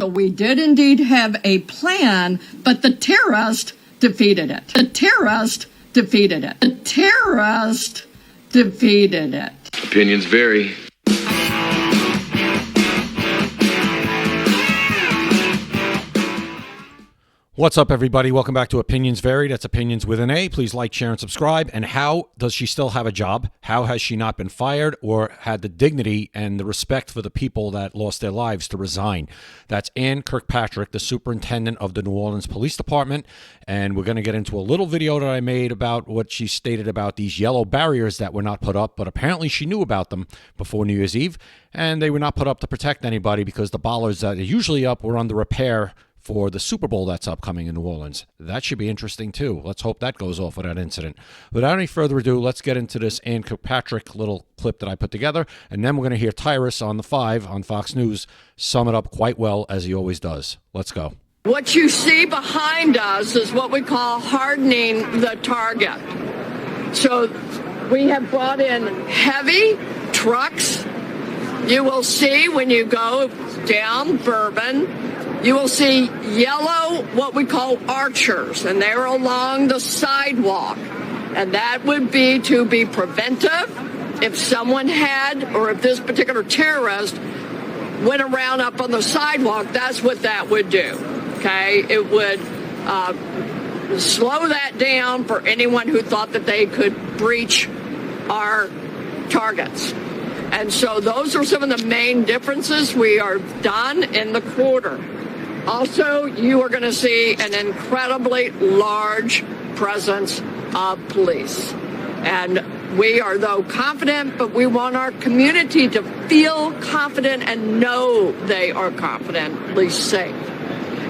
So we did indeed have a plan, but the terrorist defeated it. The terrorist defeated it. The terrorist defeated it. Opinions vary. What's up, everybody? Welcome back to Opinions Vary. That's Opinions with an A. Please like, share, and subscribe. And how does she still have a job? How has she not been fired or had the dignity and the respect for the people that lost their lives to resign? That's Ann Kirkpatrick, the superintendent of the New Orleans Police Department. And we're going to get into a little video that I made about what she stated about these yellow barriers that were not put up. But apparently she knew about them before New Year's Eve. And they were not put up to protect anybody because the bollards that are usually up were under repair for the Super Bowl that's upcoming in New Orleans. That should be interesting, too. Let's hope that goes off with that incident. Without any further ado, let's get into this Ann Kirkpatrick little clip that I put together, and then we're going to hear Tyrus on the 5 on Fox News sum it up quite well, as he always does. Let's go. What you see behind us is what we call hardening the target. So we have brought in heavy trucks. You will see when you go down Bourbon, you will see yellow, what we call archers, and they're along the sidewalk. And that would be to be preventive if someone had, or if this particular terrorist went around up on the sidewalk, that's what that would do, okay? It would slow that down for anyone who thought that they could breach our targets. And so those are some of the main differences we are done in the quarter. Also, you are going to see an incredibly large presence of police. And we are, though, confident, but we want our community to feel confident and know they are confidently safe.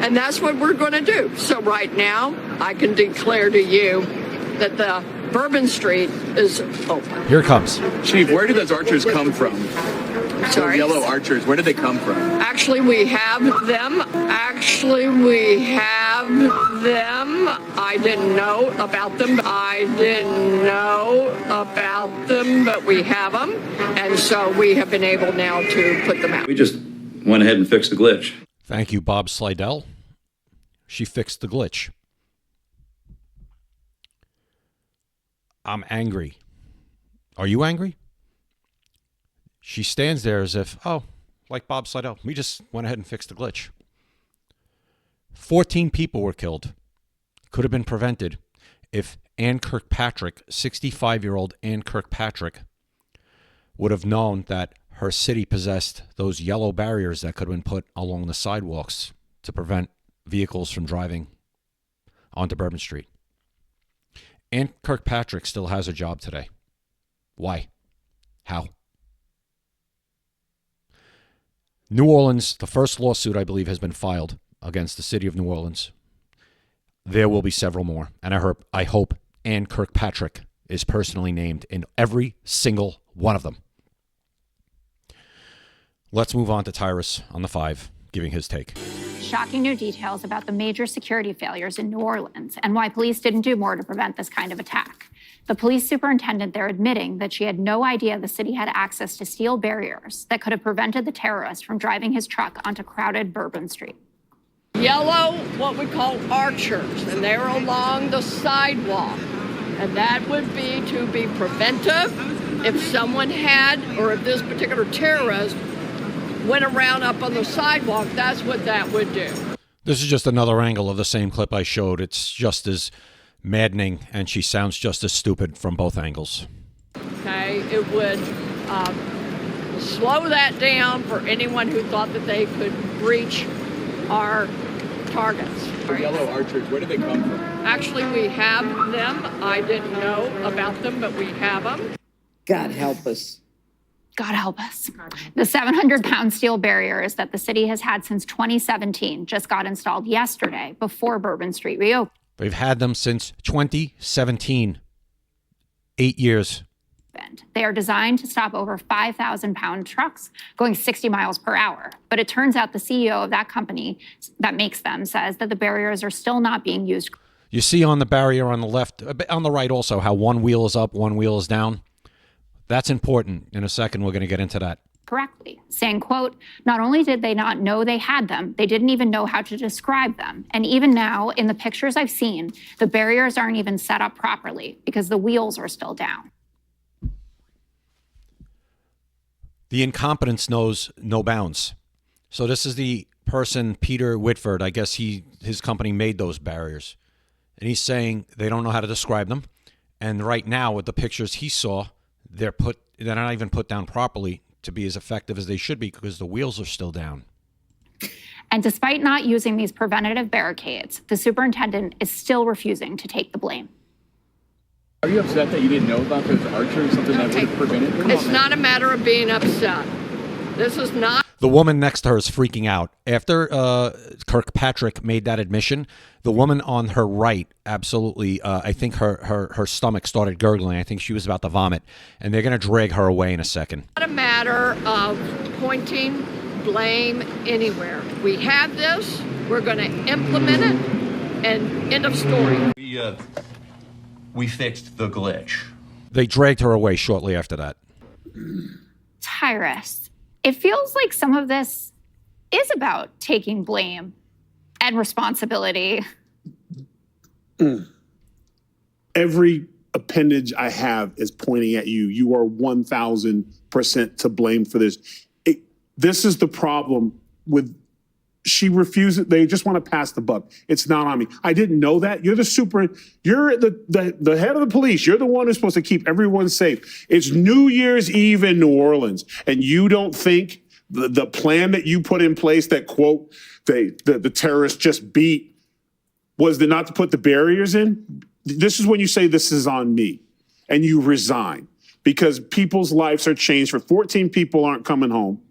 And that's what we're going to do. So right now, I can declare to you that the Bourbon Street is open. Here it comes. Chief, where did those archers come from? Sorry? Those yellow archers, where did they come from? Actually, we have them. I didn't know about them. But we have them. And so we have been able now to put them out. We just went ahead and fixed the glitch. Thank you, Bob Slidell. She fixed the glitch. I'm angry. Are you angry? She stands there as if, oh, like Bob Slidell, we just went ahead and fixed the glitch. 14 people were killed. Could have been prevented if Ann Kirkpatrick, 65-year-old Ann Kirkpatrick, would have known that her city possessed those yellow barriers that could have been put along the sidewalks to prevent vehicles from driving onto Bourbon Street. Ann Kirkpatrick still has a job today. Why? How? New Orleans, the first lawsuit, I believe, has been filed against the city of New Orleans. There will be several more. And I hope Ann Kirkpatrick is personally named in every single one of them. Let's move on to Tyrus on the 5, giving his take. Shocking new details about the major security failures in New Orleans and why police didn't do more to prevent this kind of attack. The police superintendent there admitting that she had no idea the city had access to steel barriers that could have prevented the terrorist from driving his truck onto crowded Bourbon Street. Yellow, what we call archers, and they're along the sidewalk. And that would be to be preventive if someone had, or if this particular terrorist went around up on the sidewalk, that's what that would do. This is just another angle of the same clip I showed. It's just as maddening, and she sounds just as stupid from both angles. Okay, it would slow that down for anyone who thought that they could breach our targets. The yellow archers, where did they come from? Actually, we have them. I didn't know about them, but we have them. God help us. God help us. The 700-pound steel barriers that the city has had since 2017 just got installed yesterday before Bourbon Street reopened. They've had them since 2017. 8 years. They are designed to stop over 5,000-pound trucks going 60 miles per hour. But it turns out the CEO of that company that makes them says that the barriers are still not being used. You see on the barrier on the left, on the right also, how one wheel is up, one wheel is down. That's important. In a second, we're going to get into that. correctly, saying, quote, not only did they not know they had them, they didn't even know how to describe them. And even now, in the pictures I've seen, the barriers aren't even set up properly because the wheels are still down. The incompetence knows no bounds. So this is the person, Peter Whitford. I guess his company made those barriers. And he's saying they don't know how to describe them. And right now, with the pictures he saw, they're not even put down properly to be as effective as they should be because the wheels are still down. And despite not using these preventative barricades, the superintendent is still refusing to take the blame. Are you upset that you didn't know about those archers, something that would have prevented? It's not a matter of being upset. This is not. The woman next to her is freaking out. After Kirkpatrick made that admission, the woman on her right absolutely, I think her stomach started gurgling. I think she was about to vomit. And they're going to drag her away in a second. Not a matter of pointing blame anywhere. We have this. We're going to implement it. And end of story. We fixed the glitch. They dragged her away shortly after that. Tyrus, it feels like some of this is about taking blame and responsibility. Every appendage I have is pointing at you. You are 1,000% to blame for this. This is the problem with. She refuses. They just want to pass the buck. It's not on me. I didn't know that. You're the super. You're the head of the police. You're the one who's supposed to keep everyone safe. It's New Year's Eve in New Orleans, and you don't think the plan that you put in place that, quote, the terrorists just beat was not to put the barriers in? This is when you say this is on me, and you resign because people's lives are changed. For 14 people aren't coming home.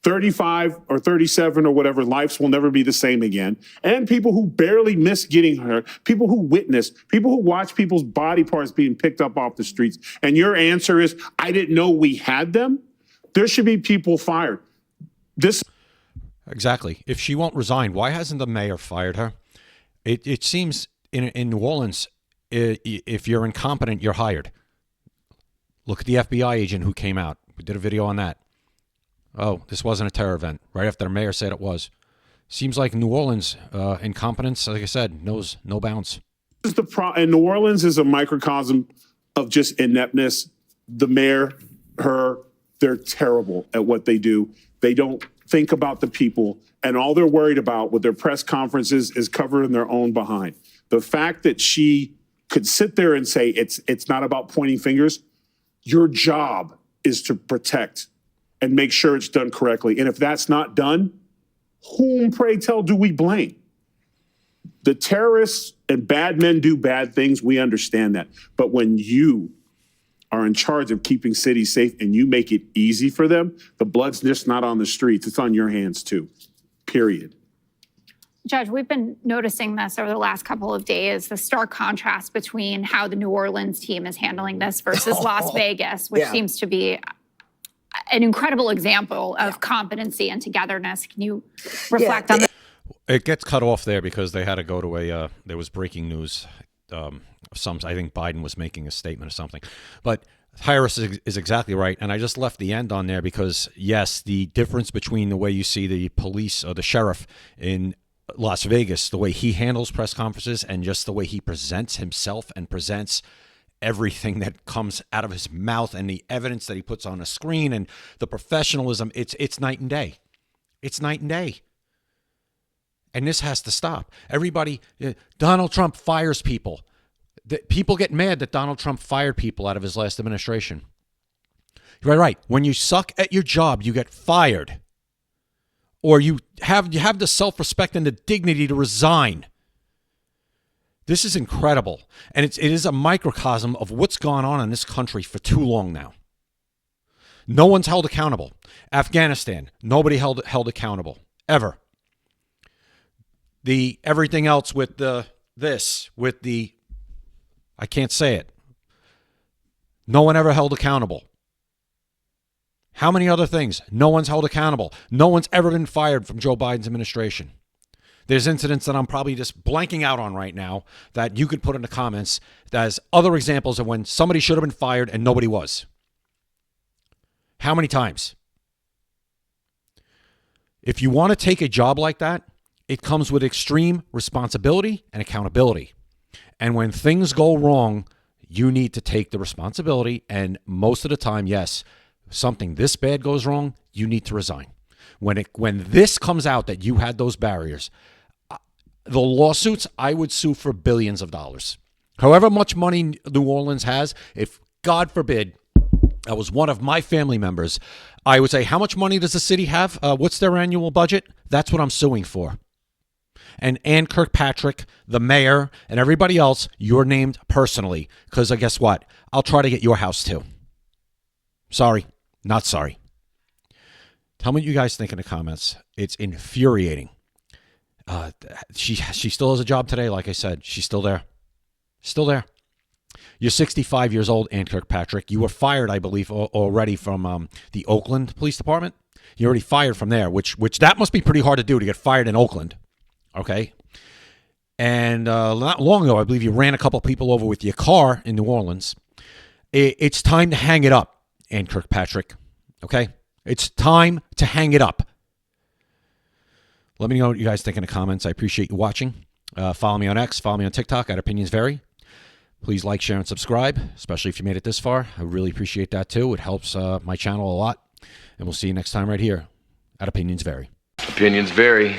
35 or 37 or whatever, lives will never be the same again. And people who barely miss getting hurt, people who witness, people who watch people's body parts being picked up off the streets. And your answer is, I didn't know we had them. There should be people fired. Exactly. If she won't resign, why hasn't the mayor fired her? It seems in New Orleans, if you're incompetent, you're hired. Look at the FBI agent who came out. We did a video on that. Oh, this wasn't a terror event, right after the mayor said it was. Seems like New Orleans, incompetence, like I said, knows no bounds. And New Orleans is a microcosm of just ineptness. The mayor, they're terrible at what they do. They don't think about the people, and all they're worried about with their press conferences is covering their own behind. The fact that she could sit there and say it's not about pointing fingers, your job is to protect and make sure it's done correctly. And if that's not done, whom, pray tell, do we blame? The terrorists and bad men do bad things. We understand that. But when you are in charge of keeping cities safe and you make it easy for them, the blood's just not on the streets. It's on your hands too, period. Judge, we've been noticing this over the last couple of days, the stark contrast between how the New Orleans team is handling this versus Las Vegas, which seems to be an incredible example of competency and togetherness. Can you reflect on that? It gets cut off there because they had to go to there was breaking news. I think Biden was making a statement or something. But Tyrus is exactly right. And I just left the end on there because, yes, the difference between the way you see the police or the sheriff in Las Vegas, the way he handles press conferences and just the way he presents himself and presents everything that comes out of his mouth and the evidence that he puts on a screen and the professionalism, it's night and day. It's night and day. And this has to stop. Everybody, Donald Trump fires people. People get mad that Donald Trump fired people out of his last administration. Right. When you suck at your job, you get fired. Or you have the self-respect and the dignity to resign. This is incredible. And it is a microcosm of what's gone on in this country for too long now. No one's held accountable. Afghanistan, nobody held accountable, ever. Everything else with I can't say it. No one ever held accountable. How many other things? No one's held accountable. No one's ever been fired from Joe Biden's administration. There's incidents that I'm probably just blanking out on right now that you could put in the comments as other examples of when somebody should have been fired and nobody was. How many times? If you want to take a job like that, it comes with extreme responsibility and accountability. And when things go wrong, you need to take the responsibility. And most of the time, yes, something this bad goes wrong, you need to resign. When this comes out that you had those barriers, the lawsuits, I would sue for billions of dollars. However much money New Orleans has, if God forbid that was one of my family members, I would say, how much money does the city have? What's their annual budget? That's what I'm suing for. And Ann Kirkpatrick, the mayor, and everybody else, you're named personally. Because guess what? I'll try to get your house too. Sorry, not sorry. Tell me what you guys think in the comments. It's infuriating. She still has a job today, like I said. She's still there. Still there. You're 65 years old, Ann Kirkpatrick. You were fired, I believe, already from the Oakland Police Department. You're already fired from there, which that must be pretty hard to do, to get fired in Oakland. Okay. And not long ago, I believe you ran a couple people over with your car in New Orleans. It's time to hang it up, Ann Kirkpatrick. Okay. It's time to hang it up. Let me know what you guys think in the comments. I appreciate you watching. Follow me on X. Follow me on TikTok at Opinions Vary. Please like, share, and subscribe, especially if you made it this far. I really appreciate that, too. It helps my channel a lot. And we'll see you next time right here at Opinions Vary. Opinions vary.